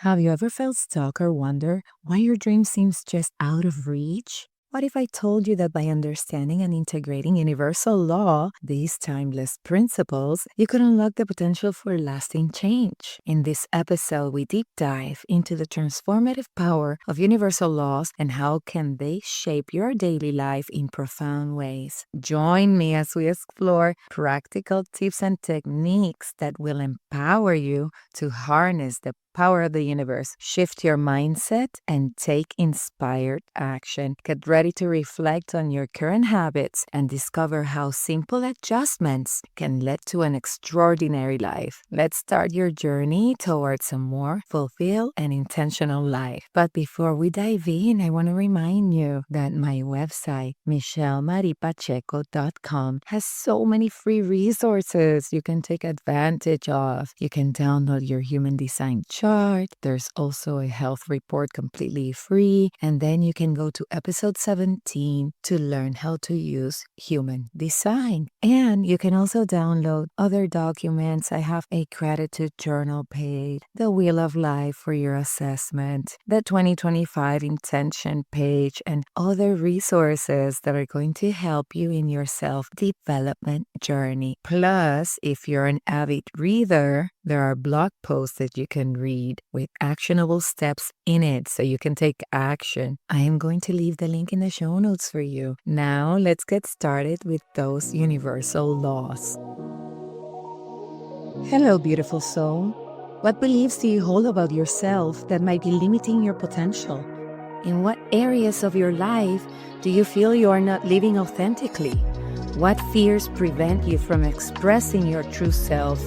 Have you ever felt stuck or wonder why your dream seems just out of reach? What if I told you that by understanding and integrating universal law, these timeless principles, you could unlock the potential for lasting change? In this episode, we deep dive into the transformative power of universal laws and how can they shape your daily life in profound ways. Join me as we explore practical tips and techniques that will empower you to harness the power of the universe, shift your mindset, and take inspired action. Get ready to reflect on your current habits and discover how simple adjustments can lead to an extraordinary life. Let's start your journey towards a more fulfilled and intentional life. But before we dive in, I want to remind you that my website, michellemaripacheco.com, has so many free resources you can take advantage of. You can download your human design chart. There's also a health report completely free. And then you can go to episode 17 to learn how to use human design. And you can also download other documents. I have a gratitude journal page, the Wheel of Life for your assessment, the 2025 intention page, and other resources that are going to help you in your self-development journey. Plus, if you're an avid reader, there are blog posts that you can read with actionable steps in it so you can take action. I am going to leave the link in the show notes for you. Now, let's get started with those universal laws. Hello, beautiful soul. What beliefs do you hold about yourself that might be limiting your potential? In what areas of your life do you feel you are not living authentically? What fears prevent you from expressing your true self?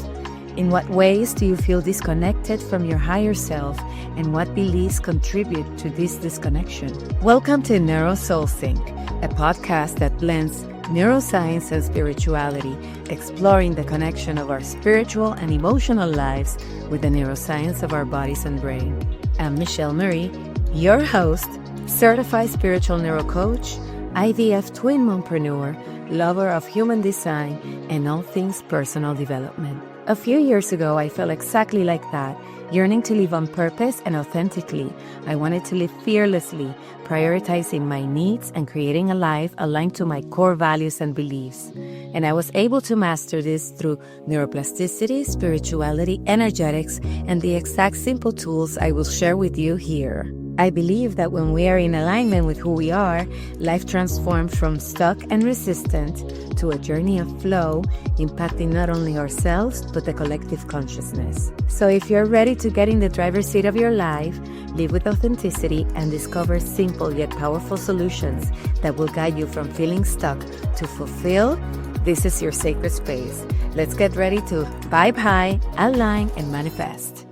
In what ways do you feel disconnected from your higher self, and what beliefs contribute to this disconnection? Welcome to Neuro Soul Sync, a podcast that blends neuroscience and spirituality, exploring the connection of our spiritual and emotional lives with the neuroscience of our bodies and brain. I'm Michelle Marie, your host, certified spiritual neurocoach, IVF twin mompreneur, lover of human design, and all things personal development. A few years ago, I felt exactly like that, yearning to live on purpose and authentically. I wanted to live fearlessly, prioritizing my needs and creating a life aligned to my core values and beliefs. And I was able to master this through neuroplasticity, spirituality, energetics, and the exact simple tools I will share with you here. I believe that when we are in alignment with who we are, life transforms from stuck and resistant to a journey of flow, impacting not only ourselves, but the collective consciousness. So if you're ready to get in the driver's seat of your life, live with authenticity, and discover simple yet powerful solutions that will guide you from feeling stuck to fulfill, this is your sacred space. Let's get ready to vibe high, align, and manifest.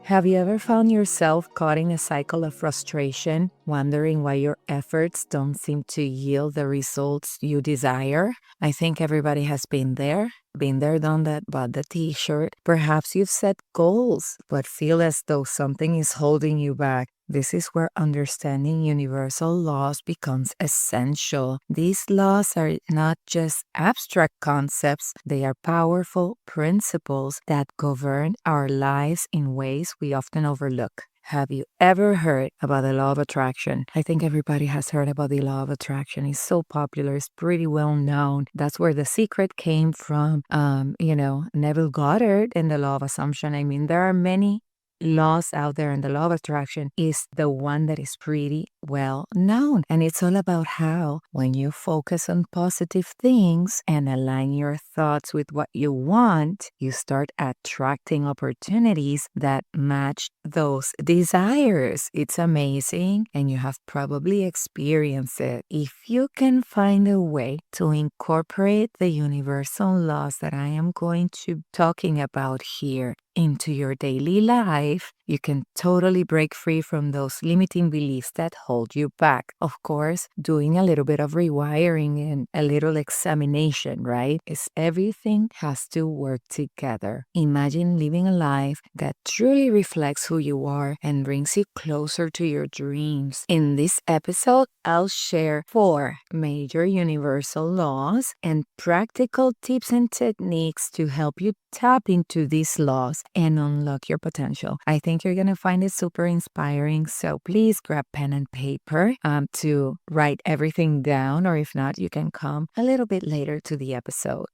Have you ever found yourself caught in a cycle of frustration, wondering why your efforts don't seem to yield the results you desire? I think everybody has been there, done that, bought the t-shirt. Perhaps you've set goals, but feel as though something is holding you back. This is where understanding universal laws becomes essential. These laws are not just abstract concepts, they are powerful principles that govern our lives in ways we often overlook. Have you ever heard about the law of attraction? I think everybody has heard about the law of attraction. It's so popular. It's pretty well known. That's where the secret came from. Neville Goddard and the law of assumption. I mean, there are many laws out there, and the law of attraction is the one that is pretty well known. And it's all about how when you focus on positive things and align your thoughts with what you want, you start attracting opportunities that match those desires. It's amazing, and you have probably experienced it. If you can find a way to incorporate the universal laws that I am going to be talking about here into your daily life, you can totally break free from those limiting beliefs that hold you back. Of course, doing a little bit of rewiring and a little examination, right? Is everything has to work together. Imagine living a life that truly reflects who you are and brings you closer to your dreams. In this episode, I'll share 4 major universal laws and practical tips and techniques to help you tap into these laws and unlock your potential. I think think you're going to find it super inspiring. So please grab pen and paper to write everything down, or if not, you can come a little bit later to the episode.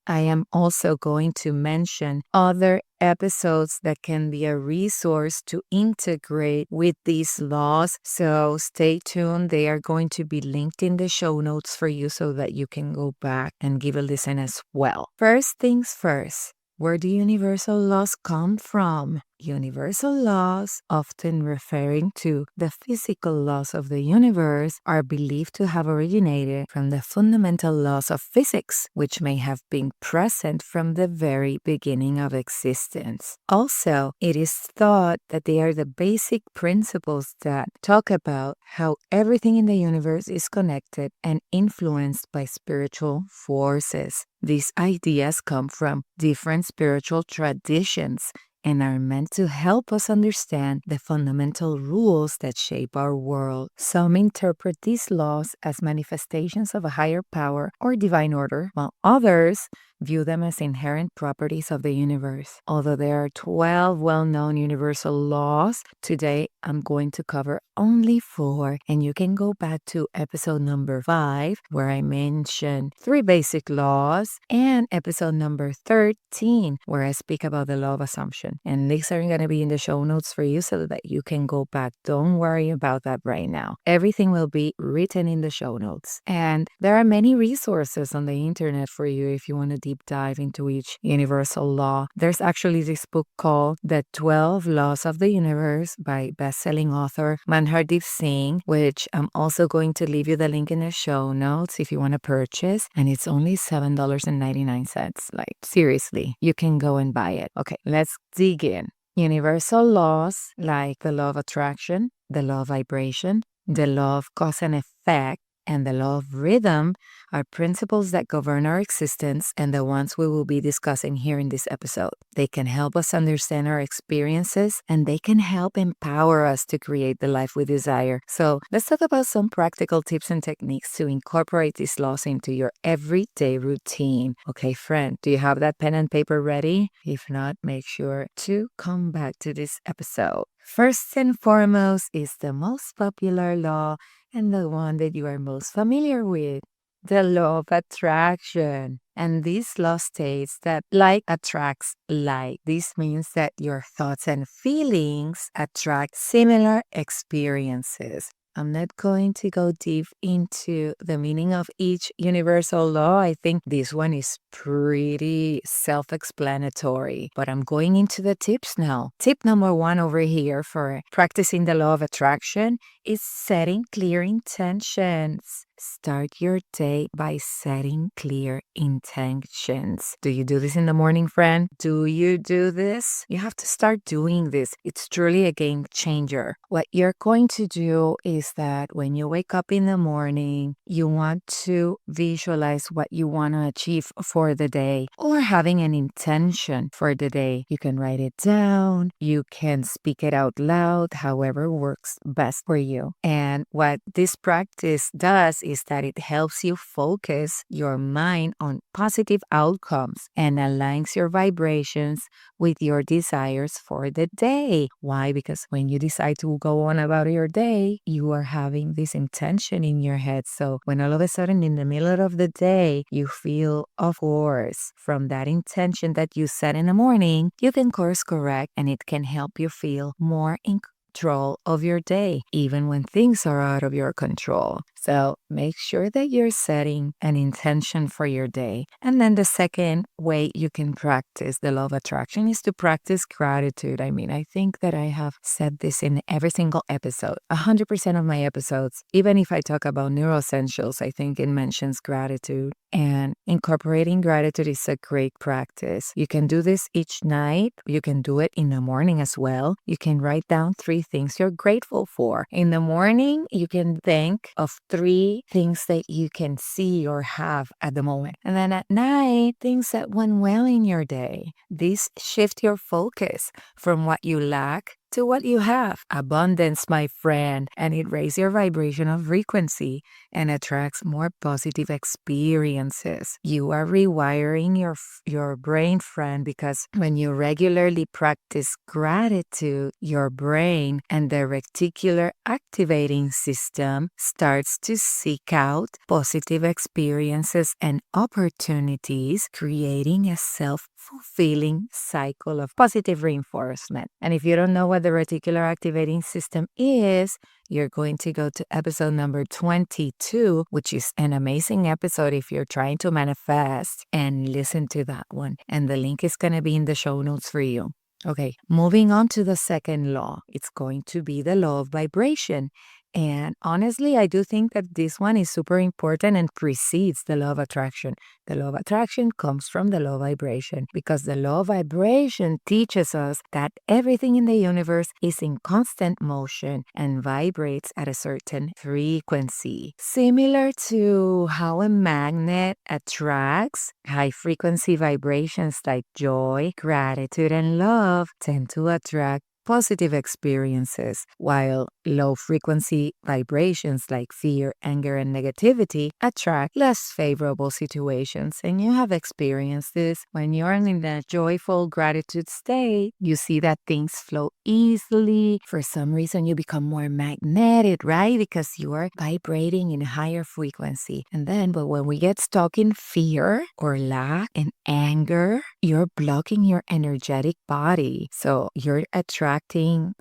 I am also going to mention other episodes that can be a resource to integrate with these laws. So stay tuned. They are going to be linked in the show notes for you so that you can go back and give a listen as well. First things first. Where do universal laws come from? Universal laws, often referring to the physical laws of the universe, are believed to have originated from the fundamental laws of physics, which may have been present from the very beginning of existence. Also, it is thought that they are the basic principles that talk about how everything in the universe is connected and influenced by spiritual forces. These ideas come from different spiritual traditions and are meant to help us understand the fundamental rules that shape our world. Some interpret these laws as manifestations of a higher power or divine order, while others view them as inherent properties of the universe. Although there are 12 well-known universal laws, today I'm going to cover only 4, and you can go back to episode number 5, where I mentioned 3 basic laws, and episode number 13, where I speak about the law of assumption. And these are going to be in the show notes for you so that you can go back. Don't worry about that right now. Everything will be written in the show notes. And there are many resources on the internet for you if you want to deep dive into each universal law. There's actually this book called The 12 Laws of the Universe by best-selling author Manhardeep Singh, which I'm also going to leave you the link in the show notes if you want to purchase. And it's only $7.99. Like, seriously, you can go and buy it. Okay, let's dig in. Universal laws like the law of attraction, the law of vibration, the law of cause and effect, and the law of rhythm are principles that govern our existence and the ones we will be discussing here in this episode. They can help us understand our experiences and they can help empower us to create the life we desire. So let's talk about some practical tips and techniques to incorporate these laws into your everyday routine. Okay, friend, do you have that pen and paper ready? If not, make sure to come back to this episode. First and foremost is the most popular law and the one that you are most familiar with, the law of attraction. And this law states that like attracts like. This means that your thoughts and feelings attract similar experiences. I'm not going to go deep into the meaning of each universal law. I think this one is pretty self-explanatory, but I'm going into the tips now. Tip number 1 over here for practicing the law of attraction is setting clear intentions. Start your day by setting clear intentions. Do you do this in the morning, friend? Do you do this? You have to start doing this. It's truly a game changer. What you're going to do is that when you wake up in the morning, you want to visualize what you want to achieve for the day or having an intention for the day. You can write it down. You can speak it out loud, however works best for you. And what this practice does is that it helps you focus your mind on positive outcomes and aligns your vibrations with your desires for the day. Why? Because when you decide to go on about your day, you are having this intention in your head. So when all of a sudden in the middle of the day, you feel off course from that intention that you set in the morning, you can course correct and it can help you feel more in control of your day, even when things are out of your control. So make sure that you're setting an intention for your day. And then the second way you can practice the law of attraction is to practice gratitude. I mean, I think that I have said this in every single episode, 100% of my episodes. Even if I talk about neuroessentials, I think it mentions gratitude. And incorporating gratitude is a great practice. You can do this each night. You can do it in the morning as well. You can write down 3 things you're grateful for. In the morning, you can think of 3 things that you can see or have at the moment. And then at night, things that went well in your day. These shift your focus from what you lack to what you have. Abundance, my friend, and it raises your vibrational frequency and attracts more positive experiences. You are rewiring your brain, friend, because when you regularly practice gratitude, your brain and the reticular activating system starts to seek out positive experiences and opportunities, creating a self-fulfilling cycle of positive reinforcement. And if you don't know what the reticular activating system is, you're going to go to episode number 22, which is an amazing episode if you're trying to manifest, and listen to that one. And the link is going to be in the show notes for you. Okay, moving on to the second law. It's going to be the law of vibration. And honestly, I do think that this one is super important and precedes the law of attraction. The law of attraction comes from the law of vibration because the law of vibration teaches us that everything in the universe is in constant motion and vibrates at a certain frequency. Similar to how a magnet attracts high frequency vibrations like joy, gratitude, and love tend to attract positive experiences, while low frequency vibrations like fear, anger, and negativity attract less favorable situations. And you have experienced this when you're in a joyful gratitude state. You see that things flow easily. For some reason, you become more magnetic, right? Because you are vibrating in a higher frequency. And then, but when we get stuck in fear or lack and anger, you're blocking your energetic body. So you're attracting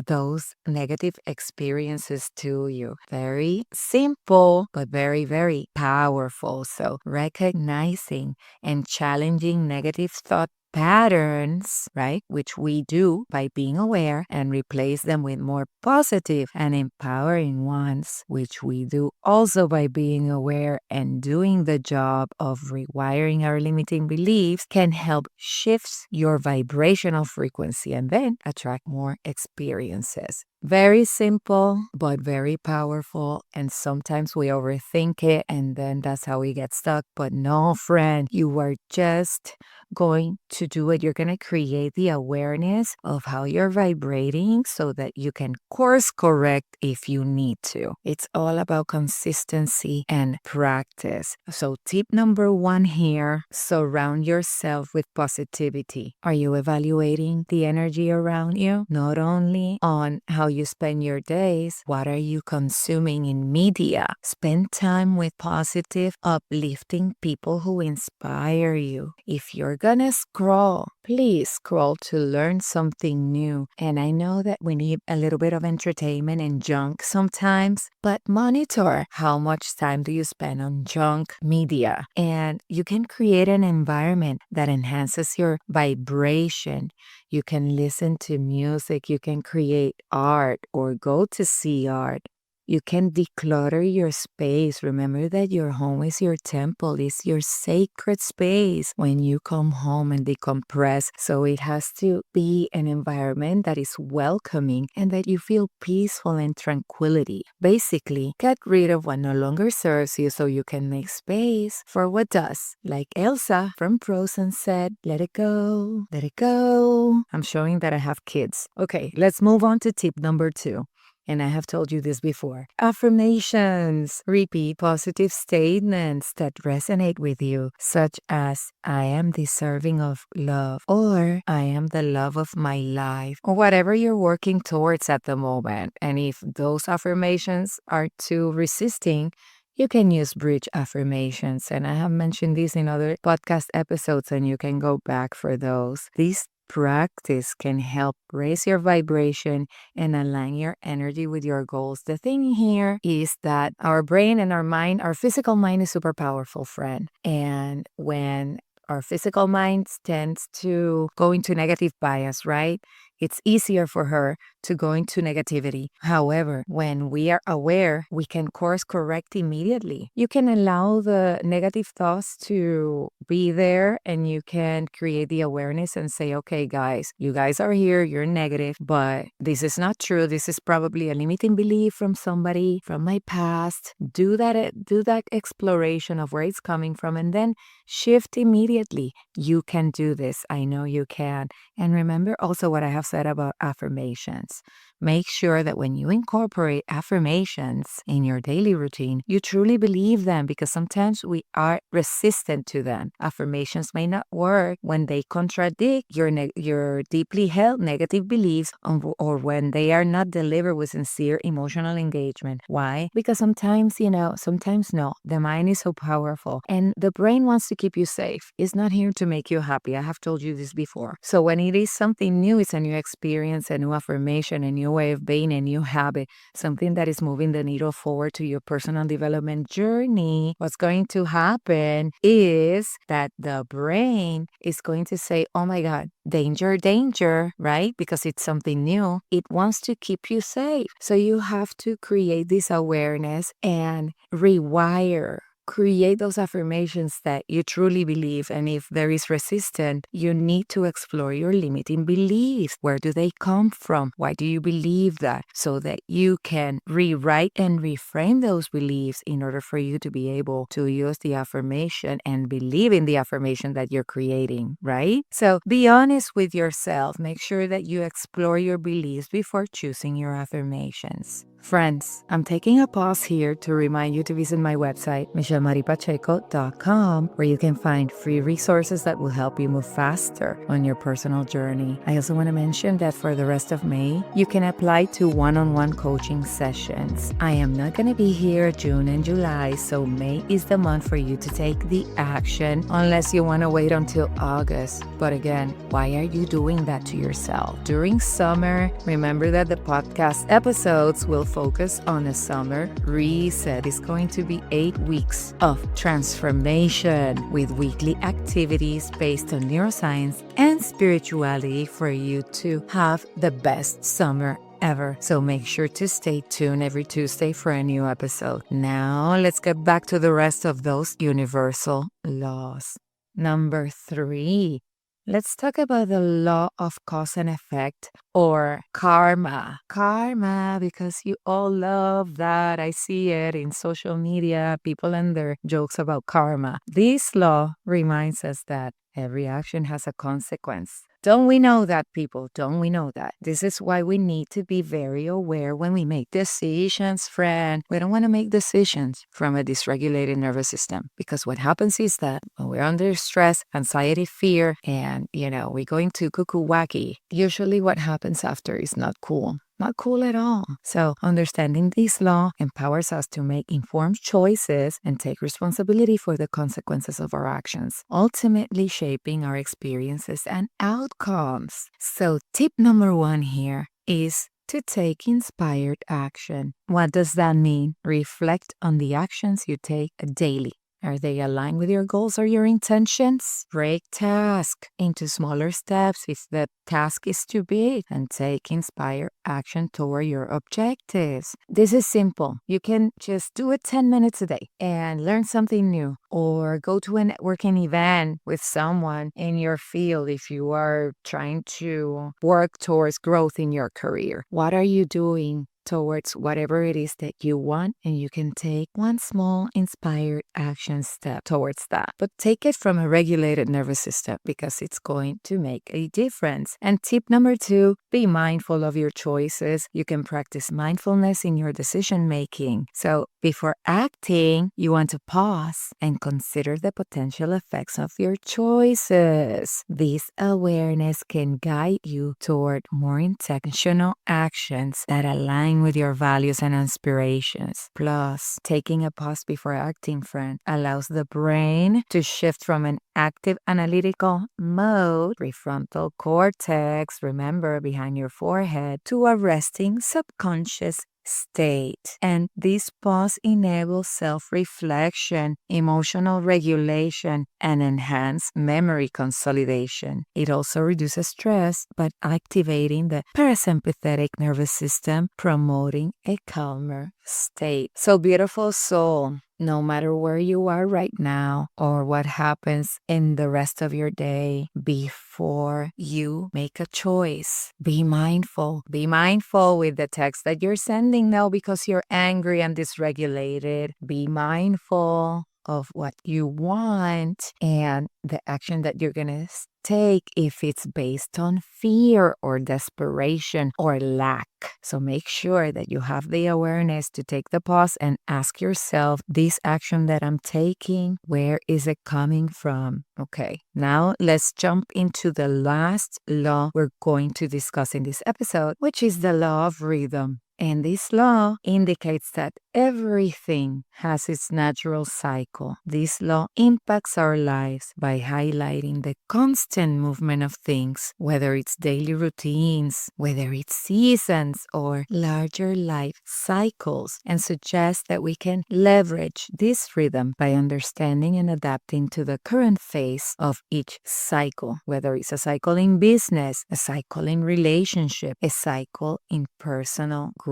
those negative experiences to you. Very simple, but very, very powerful. So recognizing and challenging negative thought patterns, right, which we do by being aware, and replace them with more positive and empowering ones, which we do also by being aware and doing the job of rewiring our limiting beliefs, can help shift your vibrational frequency and then attract more experiences. Very simple, but very powerful. And sometimes we overthink it, and then that's how we get stuck. But no, friend, you are just going to do it. You're going to create the awareness of how you're vibrating so that you can course correct if you need to. It's all about consistency and practice. So tip number 1 here, surround yourself with positivity. Are you evaluating the energy around you? Not only on how you spend your days, what are you consuming in media? Spend time with positive, uplifting people who inspire you. If you're gonna scroll, please scroll to learn something new. And I know that we need a little bit of entertainment and junk sometimes, but monitor how much time do you spend on junk media. And you can create an environment that enhances your vibration. You can listen to music, you can create art or go to see art. You can declutter your space. Remember that your home is your temple, it's your sacred space when you come home and decompress. So it has to be an environment that is welcoming and that you feel peaceful and tranquility. Basically, get rid of what no longer serves you so you can make space for what does. Like Elsa from Frozen said, let it go, let it go. I'm showing that I have kids. Okay, let's move on to tip number 2. And I have told you this before. Affirmations. Repeat positive statements that resonate with you, such as, I am deserving of love, or I am the love of my life, or whatever you're working towards at the moment. And if those affirmations are too resisting, you can use bridge affirmations. And I have mentioned these in other podcast episodes, and you can go back for those. These practice can help raise your vibration and align your energy with your goals. The thing here is that our brain and our mind, our physical mind is super powerful, friend. And when our physical mind tends to go into negative bias, right? It's easier for her to go into negativity. However, when we are aware, we can course correct immediately. You can allow the negative thoughts to be there, and you can create the awareness and say, okay, guys, you guys are here, you're negative, but this is not true. This is probably a limiting belief from somebody from my past. Do that exploration of where it's coming from, and then shift immediately. You can do this. I know you can. And remember also what I have said about affirmations. Make sure that when you incorporate affirmations in your daily routine, you truly believe them, because sometimes we are resistant to them. Affirmations may not work when they contradict your deeply held negative beliefs, or when they are not delivered with sincere emotional engagement. Why? Because sometimes, sometimes no. The mind is so powerful, and the brain wants to keep you safe. It's not here to make you happy. I have told you this before. So when it is something new, it's a new experience, a new affirmation, a new way of being, a new habit, something that is moving the needle forward to your personal development journey, what's going to happen is that the brain is going to say, oh my God, danger, danger, right? Because it's something new. It wants to keep you safe. So you have to create this awareness and rewire. Create those affirmations that you truly believe. And if there is resistance, you need to explore your limiting beliefs. Where do they come from? Why do you believe that? So that you can rewrite and reframe those beliefs in order for you to be able to use the affirmation and believe in the affirmation that you're creating, right? So be honest with yourself. Make sure that you explore your beliefs before choosing your affirmations. Friends, I'm taking a pause here to remind you to visit my website, michellemaripacheco.com, where you can find free resources that will help you move faster on your personal journey. I also want to mention that for the rest of May, you can apply to one-on-one coaching sessions. I am not going to be here June and July, so May is the month for you to take the action, unless you want to wait until August. But again, why are you doing that to yourself? During summer, remember that the podcast episodes will focus on a summer reset. It's going to be 8 weeks of transformation with weekly activities based on neuroscience and spirituality for you to have the best summer ever. So make sure to stay tuned every Tuesday for a new episode. Now let's get back to the rest of those universal laws. Number 3. Let's talk about the law of cause and effect, or karma. Karma, because you all love that. I see it in social media, people and their jokes about karma. This law reminds us that every action has a consequence. Don't we know that, people? Don't we know that? This is why we need to be very aware when we make decisions, friend. We don't want to make decisions from a dysregulated nervous system, because what happens is that when we're under stress, anxiety, fear, and, we're going to cuckoo wacky, usually what happens after is not cool. Not cool at all. So understanding this law empowers us to make informed choices and take responsibility for the consequences of our actions, ultimately shaping our experiences and outcomes. So tip number 1 here is to take inspired action. What does that mean? Reflect on the actions you take daily. Are they aligned with your goals or your intentions? Break task into smaller steps if the task is too big, and take inspired action toward your objectives. This is simple. You can just do it 10 minutes a day and learn something new, or go to a networking event with someone in your field if you are trying to work towards growth in your career. What are you doing towards whatever it is that you want, and you can take one small inspired action step towards that. But take it from a regulated nervous system, because it's going to make a difference. And tip number 2, be mindful of your choices. You can practice mindfulness in your decision making. So before acting, you want to pause and consider the potential effects of your choices. This awareness can guide you toward more intentional actions that align with your values and aspirations. Plus, taking a pause before acting, friend, allows the brain to shift from an active analytical mode, prefrontal cortex, remember, behind your forehead, to a resting subconscious state. And this pause enables self-reflection, emotional regulation, and enhanced memory consolidation. It also reduces stress by activating the parasympathetic nervous system, promoting a calmer state. So, beautiful soul, no matter where you are right now or what happens in the rest of your day, before you make a choice, be mindful. Be mindful with the text that you're sending now because you're angry and dysregulated. Be mindful of what you want and the action that you're going to take if it's based on fear or desperation or lack. So make sure that you have the awareness to take the pause and ask yourself, this action that I'm taking, where is it coming from? Okay, now let's jump into the last law we're going to discuss in this episode, which is the law of rhythm. And this law indicates that everything has its natural cycle. This law impacts our lives by highlighting the constant movement of things, whether it's daily routines, whether it's seasons, or larger life cycles, and suggests that we can leverage this rhythm by understanding and adapting to the current phase of each cycle, whether it's a cycle in business, a cycle in relationship, a cycle in personal growth.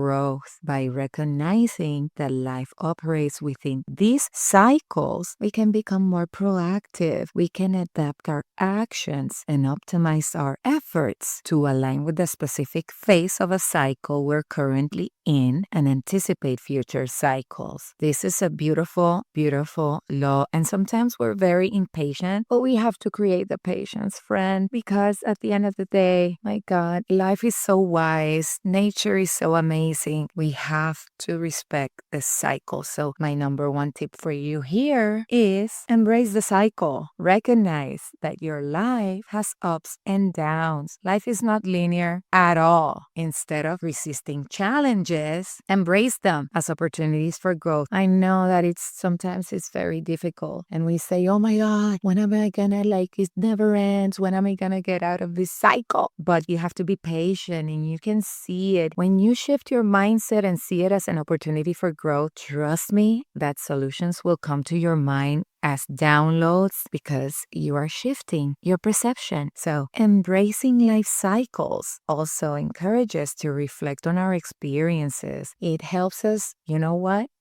By recognizing that life operates within these cycles, we can become more proactive. We can adapt our actions and optimize our efforts to align with the specific phase of a cycle we're currently in and anticipate future cycles. This is a beautiful, beautiful law. And sometimes we're very impatient, but we have to create the patience, friend, because at the end of the day, my God, life is so wise. Nature is so amazing. We have to respect the cycle. So my number one tip for you here is embrace the cycle. Recognize that your life has ups and downs. Life is not linear at all. Instead of resisting challenges, embrace them as opportunities for growth. I know that sometimes it's very difficult and we say, oh my God, when am I gonna it never ends? When am I gonna get out of this cycle? But you have to be patient and you can see it. When you shift your mindset and see it as an opportunity for growth, trust me that solutions will come to your mind as downloads because you are shifting your perception. So embracing life cycles also encourages to reflect on our experiences. It helps us,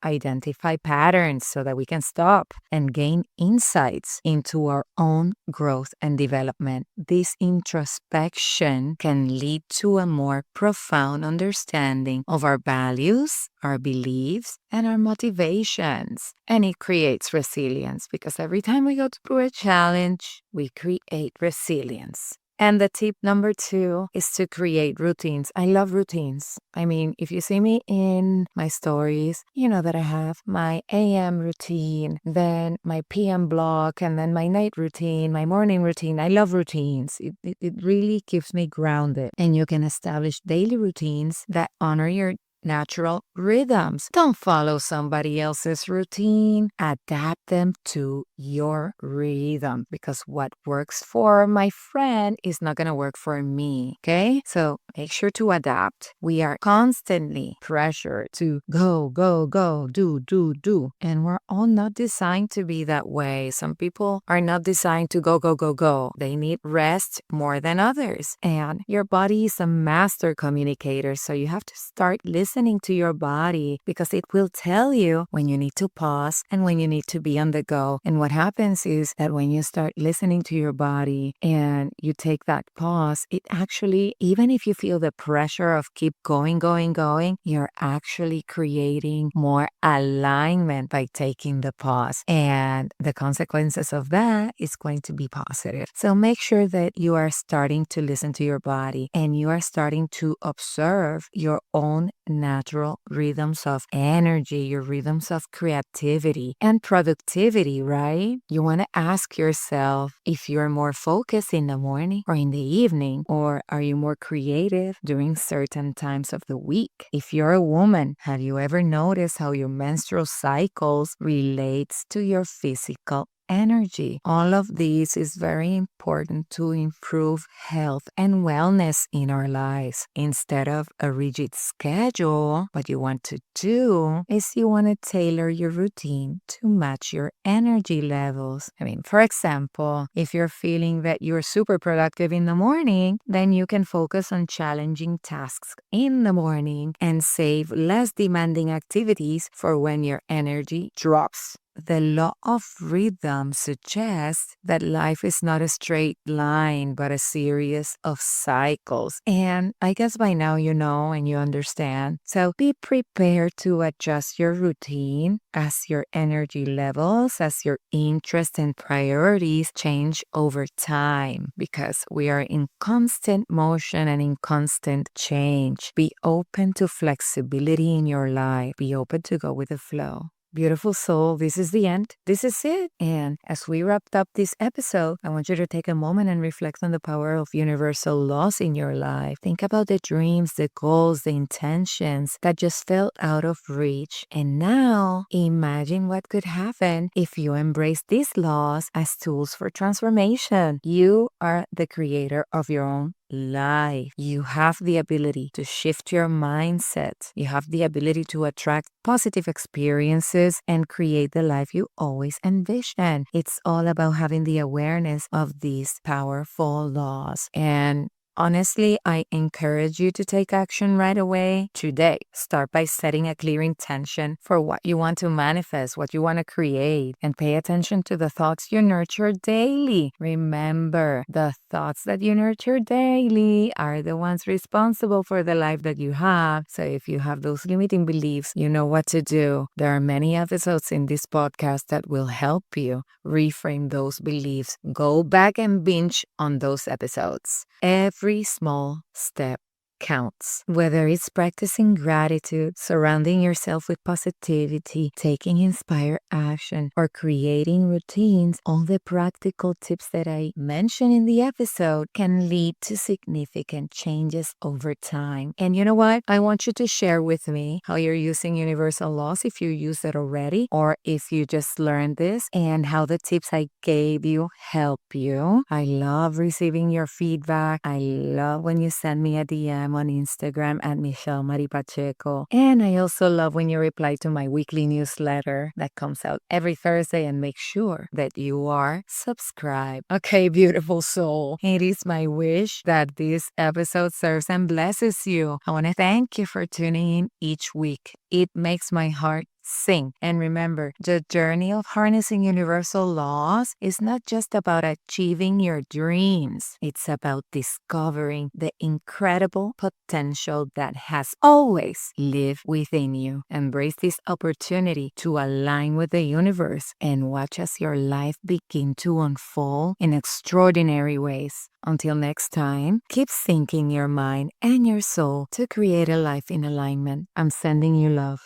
identify patterns so that we can stop and gain insights into our own growth and development. This introspection can lead to a more profound understanding of our values, our beliefs, and our motivations. And it creates resilience because every time we go through a challenge, we create resilience. And the tip number 2 is to create routines. I love routines. I mean, if you see me in my stories, you know that I have my AM routine, then my PM block, and then my night routine, my morning routine. I love routines. It really keeps me grounded. And you can establish daily routines that honor your natural rhythms. Don't follow somebody else's routine. Adapt them to your rhythm because what works for my friend is not going to work for me. Okay? So make sure to adapt. We are constantly pressured to go, go, go, do, do, do. And we're all not designed to be that way. Some people are not designed to go, go, go, go. They need rest more than others. And your body is a master communicator. So you have to start listening to your body because it will tell you when you need to pause and when you need to be on the go. And what happens is that when you start listening to your body and you take that pause, it actually, even if you feel the pressure of keep going, going, going, you're actually creating more alignment by taking the pause. And the consequences of that is going to be positive. So make sure that you are starting to listen to your body and you are starting to observe your own natural rhythms of energy, your rhythms of creativity and productivity, right? You want to ask yourself if you're more focused in the morning or in the evening, or are you more creative during certain times of the week? If you're a woman, have you ever noticed how your menstrual cycles relates to your physical energy? All of this is very important to improve health and wellness in our lives. Instead of a rigid schedule, what you want to do is you want to tailor your routine to match your energy levels. I mean, for example, if you're feeling that you're super productive in the morning, then you can focus on challenging tasks in the morning and save less demanding activities for when your energy drops. the law of rhythm suggests that life is not a straight line, but a series of cycles. And I guess by now you know and you understand. So be prepared to adjust your routine as your energy levels, as your interests and priorities change over time, because we are in constant motion and in constant change. Be open to flexibility in your life. Be open to go with the flow. Beautiful soul, this is the end. This is it. And as we wrapped up this episode, I want you to take a moment and reflect on the power of universal laws in your life. Think about the dreams, the goals, the intentions that just felt out of reach. And now imagine what could happen if you embrace these laws as tools for transformation. You are the creator of your own life. You have the ability to shift your mindset. You have the ability to attract positive experiences and create the life you always envisioned. It's all about having the awareness of these powerful laws. And honestly, I encourage you to take action right away today. Start by setting a clear intention for what you want to manifest, what you want to create, and pay attention to the thoughts you nurture daily. Remember, the thoughts that you nurture daily are the ones responsible for the life that you have. So if you have those limiting beliefs, you know what to do. There are many episodes in this podcast that will help you reframe those beliefs. Go back and binge on those episodes. Every small step counts. Whether it's practicing gratitude, surrounding yourself with positivity, taking inspired action, or creating routines, all the practical tips that I mentioned in the episode can lead to significant changes over time. And you know what? I want you to share with me how you're using universal laws, if you use it already, or if you just learned this, and how the tips I gave you help you. I love receiving your feedback. I love when you send me a DM on Instagram at Michelle Marie Pacheco. And I also love when you reply to my weekly newsletter that comes out every Thursday, and make sure that you are subscribed. Okay, beautiful soul. It is my wish that this episode serves and blesses you. I want to thank you for tuning in each week. It makes my heart sing. And remember, the journey of harnessing universal laws is not just about achieving your dreams. It's about discovering the incredible potential that has always lived within you. Embrace this opportunity to align with the universe and watch as your life begin to unfold in extraordinary ways. Until next time, keep syncing your mind and your soul to create a life in alignment. I'm sending you love.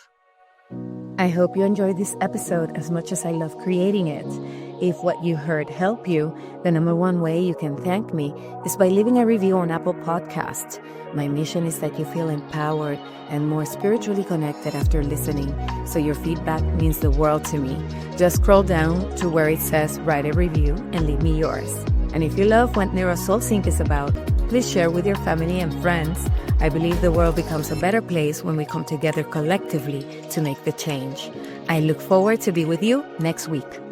I hope you enjoyed this episode as much as I love creating it. If what you heard helped you, the number one way you can thank me is by leaving a review on Apple Podcasts. My mission is that you feel empowered and more spiritually connected after listening, so your feedback means the world to me. Just scroll down to where it says write a review and leave me yours. And if you love what Neurosoul Sync is about, please share with your family and friends. I believe the world becomes a better place when we come together collectively to make the change. I look forward to be with you next week.